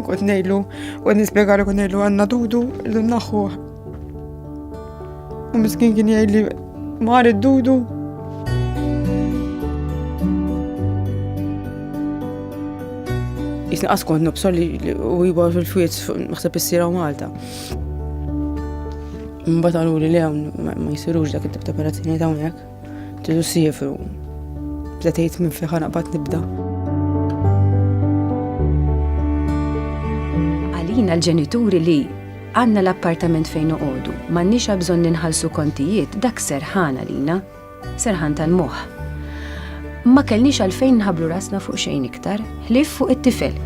kont ngħidlu, kont nispjegalu kont ngħidlu għandna dudu illu naħħuh. U miskin kien jgħidli mar id-dudu. Jisni qas kont nobsol li u jibgħu fil-fwiet naħseb is-sira u Malta. Mbagħad għaluli li hawn ma jsirux dak it-tip ta' operazzjonijiet hawnhekk. Tidu sifru. Bdejt minn fejn ħanaqbad nibda. Għalina l-ġenituri li għandna l-appartament fejn noqogħdu, m'għandniex bżonn ninħallsu kontijiet, dak serħan għalina, serħan tal-moħħ. Ma kellniex għalfejn nħabbru rasna fuq xejn iktar, ħlief fuq it-tifel.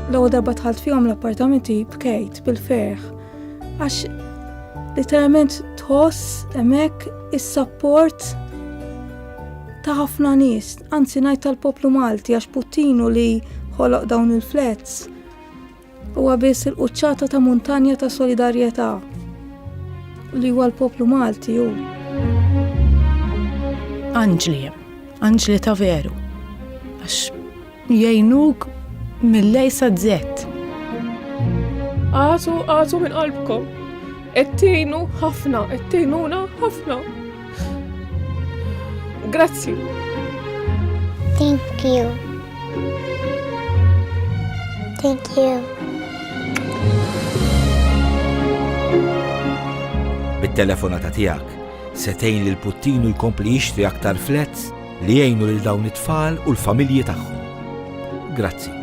L-ewwel darba dħalt fihom l-appartamenti bkejt bil-ferħ għax literalment tħoss hemmhekk is-sapport ta' ħafna nies, anzi ngħid tal-poplu Malti għax Puttinu li ħoloq dawn il-flats huwa biss il-quċċata ta' muntanja ta' solidarjetà li huwa l-poplu Malti hu. Anġli ta' veru, għax jgħinuk mill-lejsa d-zett. Għatu minn qalbkom. Ettejnu ħafna, ettejnuna ħafna. Grazzi. Thank you. Thank you. Bit-telefonata tiegħek setejn lil Puttinu jkompli jixtri aktar flats li jgħinu lil dawn it-tfal u l-familji tagħhom. Grazzi.